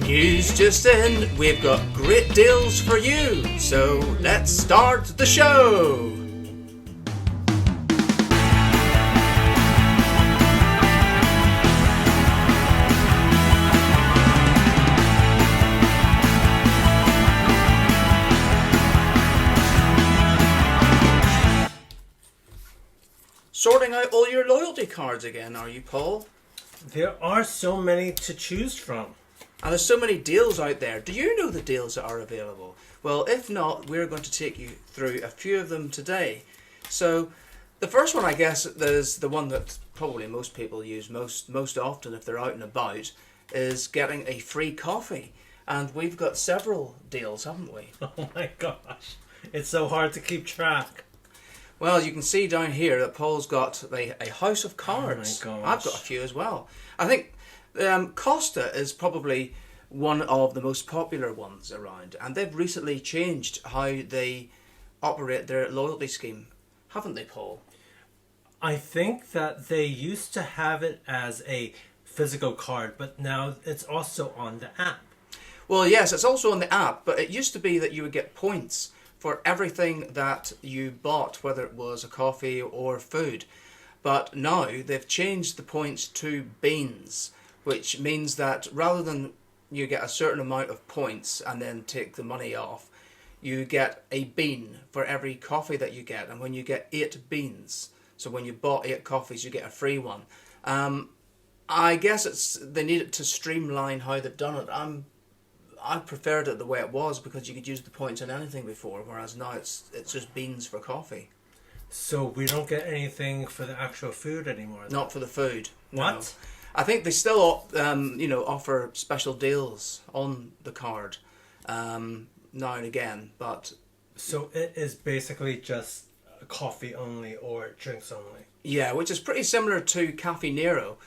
News just in, we've got great deals for you, so let's start the show! Sorting out all your loyalty cards again, are you, Paul? There are so many to choose from. And there's so many deals out there. Do you know the deals that are available? Well, if not, we're going to take you through a few of them today. So, the first one, I guess, is the one that probably most people use most often if they're out and about, is getting a free coffee. And we've got several deals, haven't we? Oh my gosh. It's so hard to keep track. Well, you can see down here that Paul's got a house of cards. Oh my gosh. I've got a few as well. I think Costa is probably one of the most popular ones around, and they've recently changed how they operate their loyalty scheme, haven't they, Paul? I think that they used to have it as a physical card, but now it's also on the app. Well, yes, it's also on the app, but it used to be that you would get points for everything that you bought, whether it was a coffee or food. But now they've changed the points to beans, which means that rather than you get a certain amount of points and then take the money off, you get a bean for every coffee that you get. And when you get 8 beans, so when you bought 8 coffees, you get a free one. I guess they needed to streamline how they've done it. I preferred it the way it was because you could use the points on anything before, whereas now it's just beans for coffee. So we don't get anything for the actual food anymore? Then? Not for the food. What? No. I think they still, offer special deals on the card now and again, but... So it is basically just coffee only or drinks only? Yeah, which is pretty similar to Caffè Nero.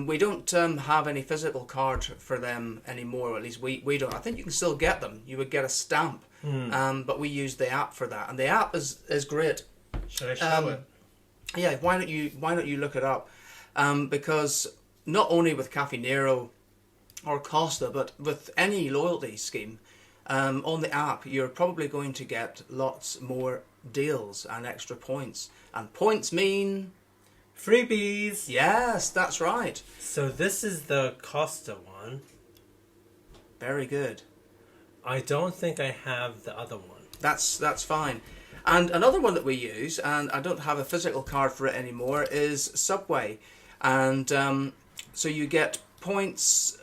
We don't have any physical card for them anymore, or at least we don't. I think you can still get them. You would get a stamp, but we use the app for that, and the app is great. Should I show it? Yeah, why don't you look it up? Because not only with Caffè Nero or Costa, but with any loyalty scheme on the app, you're probably going to get lots more deals and extra points. And points mean... freebies! Yes, that's right. So this is the Costa one. Very good. I don't think I have the other one. That's fine. And another one that we use, and I don't have a physical card for it anymore, is Subway. And so you get points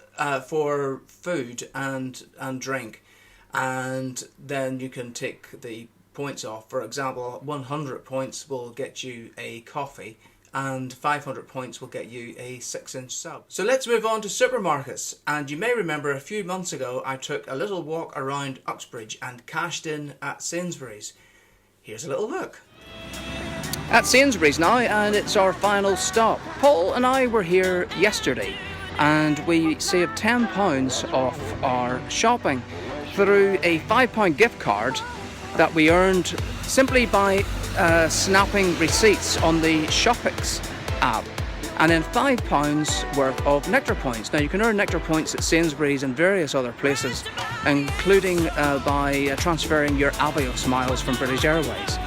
for food and drink. And then you can take the points off. For example, 100 points will get you a coffee, and 500 points will get you a 6-inch sub. So let's move on to supermarkets. And you may remember a few months ago I took a little walk around Uxbridge and cashed in at Sainsbury's. Here's a little look. At Sainsbury's now, and it's our final stop. Paul and I were here yesterday and we saved £10 off our shopping through a £5 gift card that we earned simply by snapping receipts on the Shopix app, and then £5 worth of Nectar points. Now you can earn Nectar points at Sainsbury's and various other places, including by transferring your Avios miles from British Airways.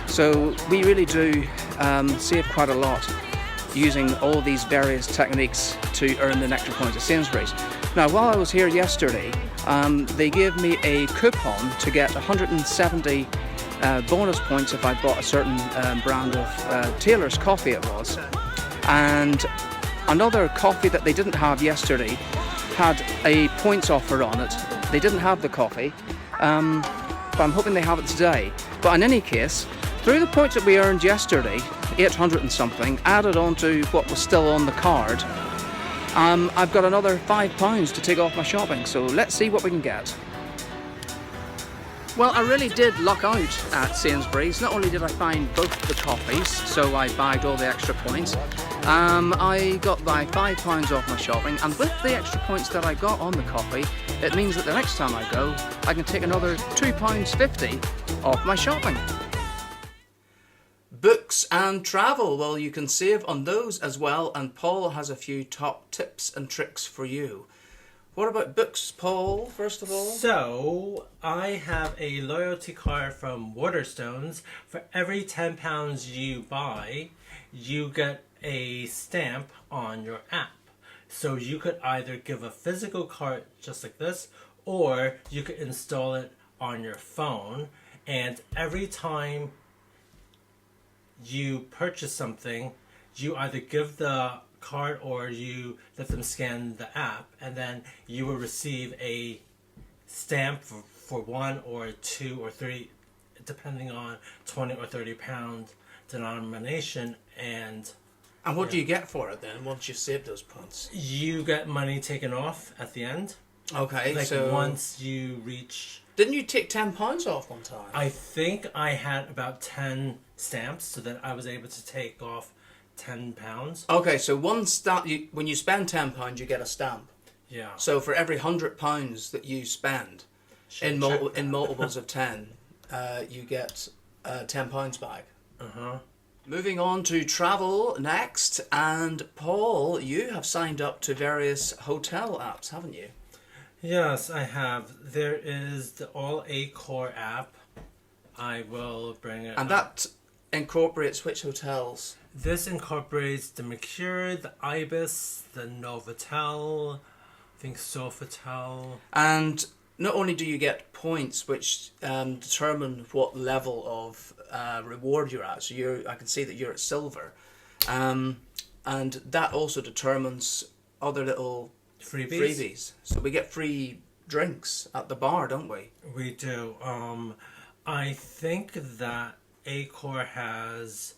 So we really do save quite a lot using all these various techniques to earn the Nectar points at Sainsbury's. Now while I was here yesterday, they gave me a coupon to get 170 bonus points if I bought a certain brand of Taylor's coffee it was. And another coffee that they didn't have yesterday had a points offer on it. They didn't have the coffee, but I'm hoping they have it today. But in any case, through the points that we earned yesterday, 800 and something, added on to what was still on the card, I've got another £5 to take off my shopping, so let's see what we can get. Well, I really did luck out at Sainsbury's. Not only did I find both the coffees, so I bagged all the extra points, I got my £5 off my shopping, and with the extra points that I got on the coffee, it means that the next time I go, I can take another £2.50 off my shopping. Books and travel, well, you can save on those as well, and Paul has a few top tips and tricks for you. What about books, Paul, first of all? So, I have a loyalty card from Waterstones. For every £10 you buy, you get a stamp on your app. So you could either give a physical card just like this, or you could install it on your phone. And every time you purchase something, you either give the card or you let them scan the app, and then you will receive a stamp for 1 or 2 or 3, depending on 20 or 30 pound denomination. And what do you get for it then once you've saved those points? you get money taken off at the end. Okay, Like so once you reach, didn't you take £10 off one time? I think I had about 10 stamps, so that I was able to take off £10. Okay, so one stamp. When you spend £10, you get a stamp. Yeah. So for every £100 that you spend in multiples of 10, you get £10 back. Moving on to travel next, and Paul, you have signed up to various hotel apps, haven't you? Yes, I have. There is the All Accor app. I will bring it And up. that incorporates which hotels? This incorporates the Mercure, the Ibis, the Novotel, I think Sofitel. And not only do you get points which determine what level of reward you're at, so I can see that you're at silver, and that also determines other little freebies. So we get free drinks at the bar, don't we? We do. I think that Accor has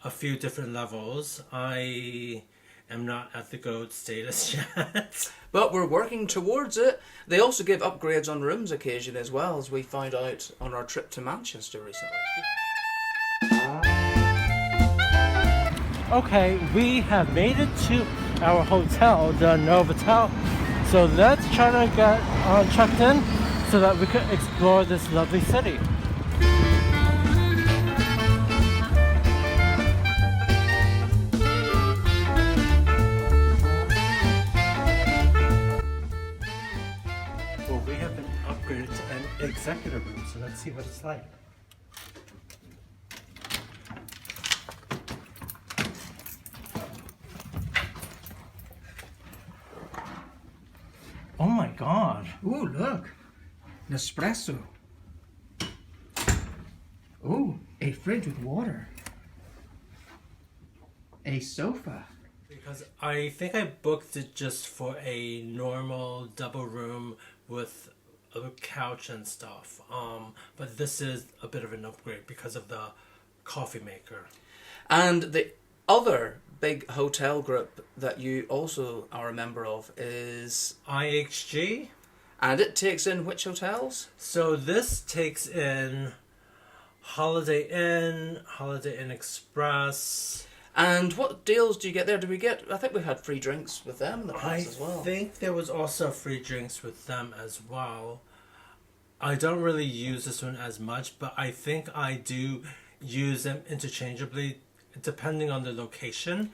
a few different levels. I am not at the gold status yet. But we're working towards it. They also give upgrades on rooms occasionally as well, as we found out on our trip to Manchester recently. Okay, we have made it to our hotel, the Novotel. So let's try to get checked in so that we can explore this lovely city. Well, we have been upgraded to an executive room, so let's see what it's like. Oh my god. Ooh, look. Nespresso. Ooh, a fridge with water. A sofa. Because I think I booked it just for a normal double room with a couch and stuff. But this is a bit of an upgrade because of the coffee maker. And the other big hotel group that you also are a member of is... IHG. And it takes in which hotels? So this takes in Holiday Inn Express. And what deals do you get there? Do we get... I think we had free drinks with them in the past as well. I think there was also free drinks with them as well. I don't really use this one as much, but I think I do use them interchangeably depending on the location.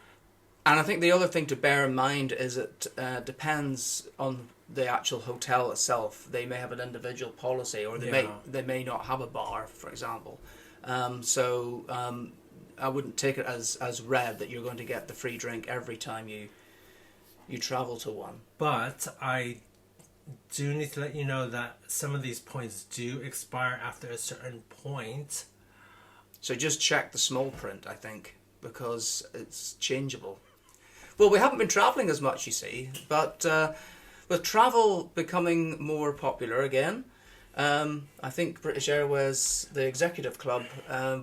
And I think the other thing to bear in mind is it depends on the actual hotel itself. They may have an individual policy, or they may not have a bar, for example. So I wouldn't take it as read that you're going to get the free drink every time you travel to one. But I do need to let you know that some of these points do expire after a certain point. So just check the small print, I think, because it's changeable. Well, we haven't been travelling as much, you see, but with travel becoming more popular again, I think British Airways, the executive club,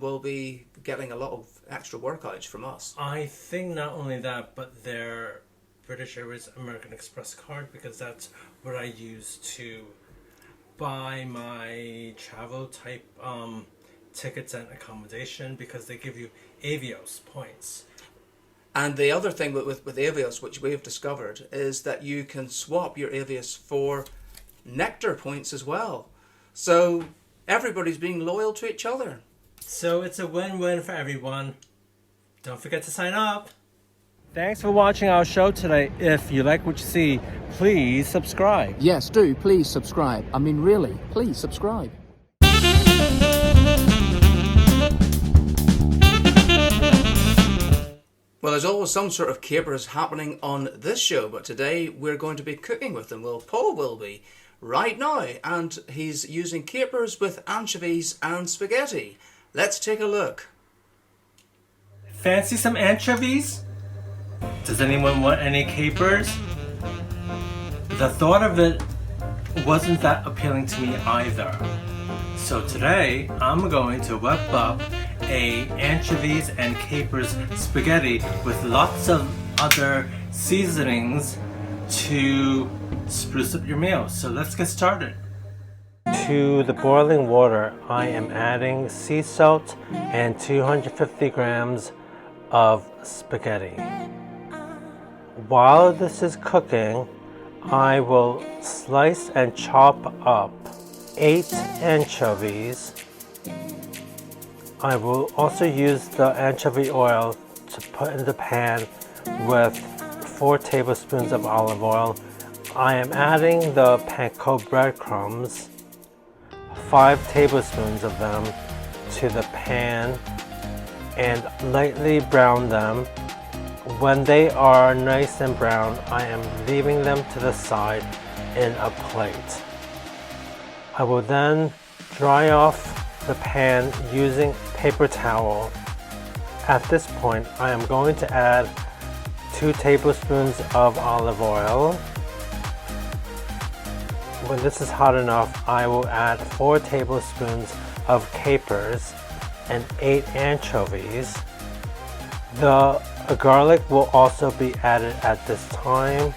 will be getting a lot of extra work out from us. I think not only that, but their British Airways American Express card, because that's what I use to buy my travel type tickets and accommodation, because they give you Avios points. And the other thing with Avios, which we have discovered, is that you can swap your Avios for Nectar points as well. So everybody's being loyal to each other. So it's a win-win for everyone. Don't forget to sign up. Thanks for watching our show today. If you like what you see, please subscribe. Yes, do. Please subscribe. I mean, really, please subscribe. Well, there's always some sort of capers happening on this show, but today we're going to be cooking with them. Well, Paul will be right now, and he's using capers with anchovies and spaghetti. Let's take a look. Fancy some anchovies? Does anyone want any capers? The thought of it wasn't that appealing to me either. So today I'm going to whip up a anchovies and capers spaghetti with lots of other seasonings to spruce up your meal. So let's get started. To the boiling water, I am adding sea salt and 250 grams of spaghetti. While this is cooking, I will slice and chop up 8 anchovies. I will also use the anchovy oil to put in the pan with 4 tablespoons of olive oil. I am adding the panko breadcrumbs, 5 tablespoons of them, to the pan and lightly brown them. When they are nice and brown, I am leaving them to the side in a plate. I will then dry off the pan using paper towel. At this point, I am going to add 2 tablespoons of olive oil. When this is hot enough, I will add 4 tablespoons of capers and 8 anchovies. The garlic will also be added at this time.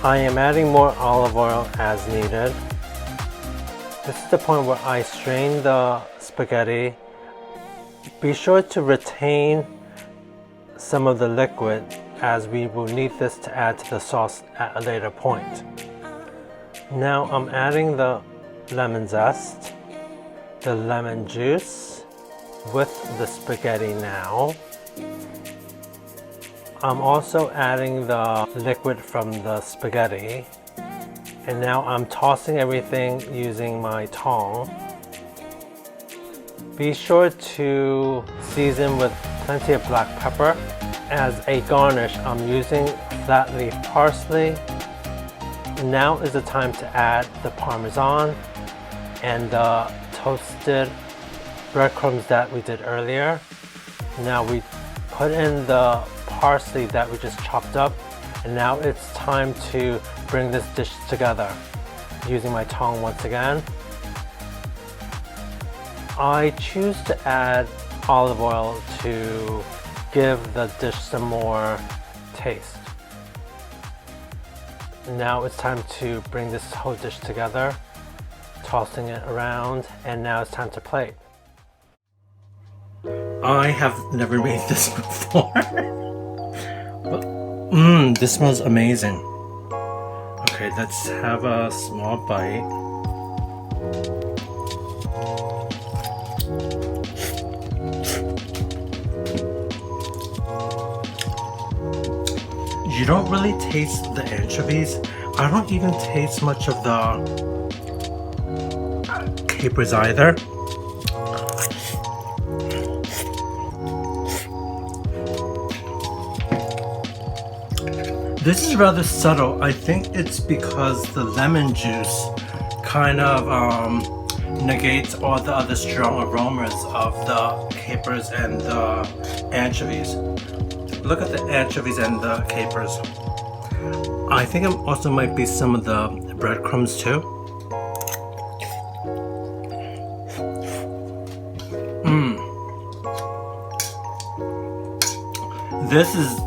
I am adding more olive oil as needed. This is the point where I strain the spaghetti. Be sure to retain some of the liquid, as we will need this to add to the sauce at a later point. Now I'm adding the lemon zest, the lemon juice with the spaghetti now. I'm also adding the liquid from the spaghetti, and now I'm tossing everything using my tongue. Be sure to season with plenty of black pepper. As a garnish, I'm using flat leaf parsley. Now is the time to add the parmesan and the toasted breadcrumbs that we did earlier. Now we put in the parsley that we just chopped up, and now it's time to bring this dish together using my tongue once again. I choose to add olive oil to give the dish some more taste. Now it's time to bring this whole dish together, tossing it around, and now it's time to plate. I have never made this before. But, this smells amazing. Okay, let's have a small bite. You don't really taste the anchovies. I don't even taste much of the capers either. This is rather subtle. I think it's because the lemon juice kind of negates all the other strong aromas of the capers and the anchovies. Look at the anchovies and the capers. I think it also might be some of the breadcrumbs too. This is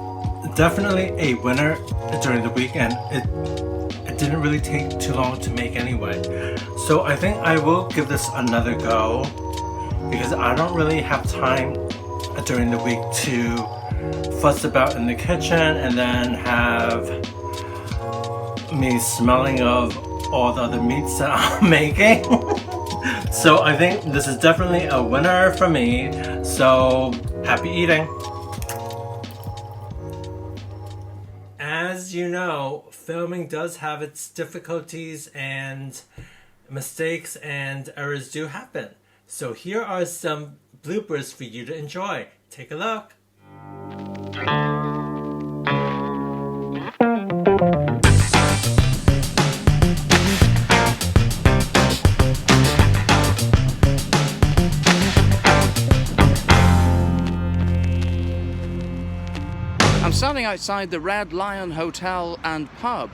definitely a winner during the weekend. It didn't really take too long to make anyway. So I think I will give this another go, because I don't really have time during the week to fuss about in the kitchen and then have me smelling of all the other meats that I'm making. So I think this is definitely a winner for me. So happy eating. as you know, filming does have its difficulties and mistakes and errors do happen. So here are some bloopers for you to enjoy. Take a look. I'm standing outside the Red Lion Hotel and Pub.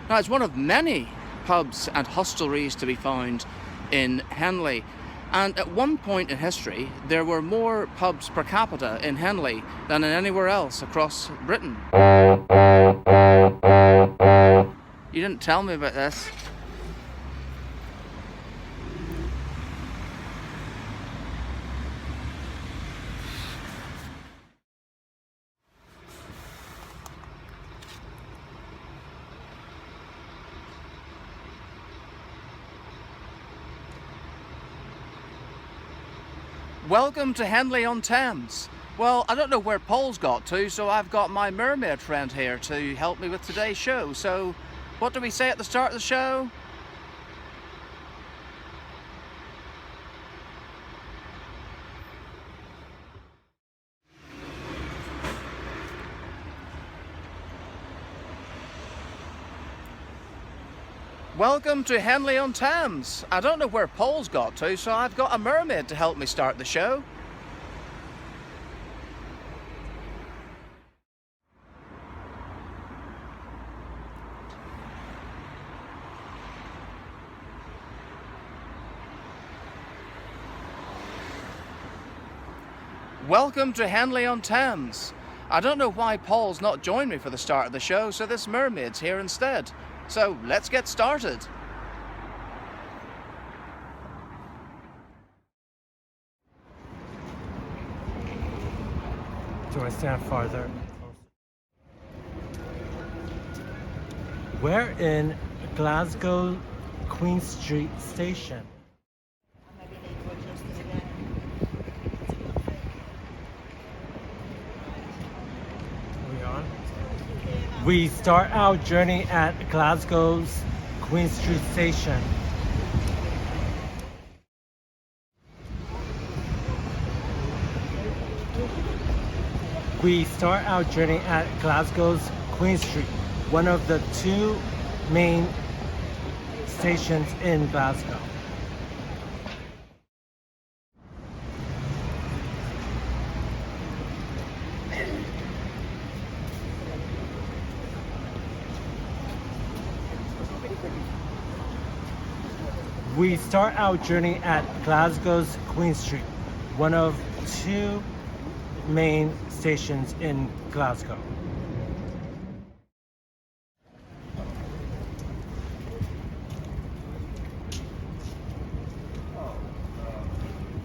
Now, it's one of many pubs and hostelries to be found in Henley. And at one point in history, there were more pubs per capita in Henley than in anywhere else across Britain. You didn't tell me about this. Welcome to Henley-on-Thames. Well, I don't know where Paul's got to, so I've got my mermaid friend here to help me with today's show. So, what do we say at the start of the show? Welcome to Henley-on-Thames. I don't know where Paul's got to, so I've got a mermaid to help me start the show. Welcome to Henley-on-Thames. I don't know why Paul's not joined me for the start of the show, so this mermaid's here instead. So let's get started. Do I stand farther? We're in Glasgow Queen Street Station. We start our journey at Glasgow's Queen Street Station. We start our journey at Glasgow's Queen Street, one of the two main stations in Glasgow. We start our journey at Glasgow's Queen Street, one of two main stations in Glasgow.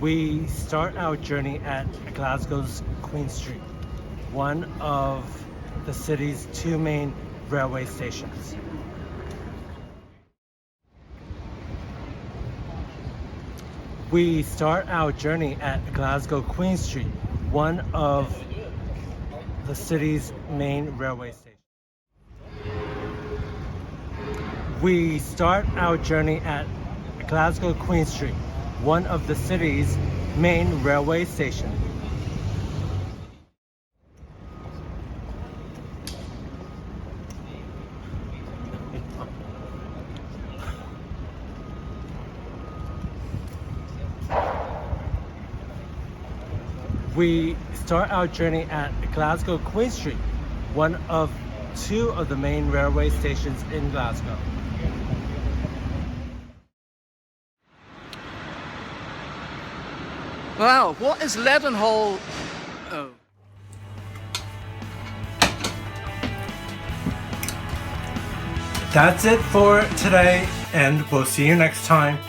We start our journey at Glasgow's Queen Street, one of the city's two main railway stations. We start our journey at Glasgow Queen Street, one of the city's main railway stations. We start our journey at Glasgow Queen Street, one of the city's main railway stations. We start our journey at Glasgow Queen Street, one of two of the main railway stations in Glasgow. Wow, what is Leadenhall? Oh. That's it for today, and we'll see you next time.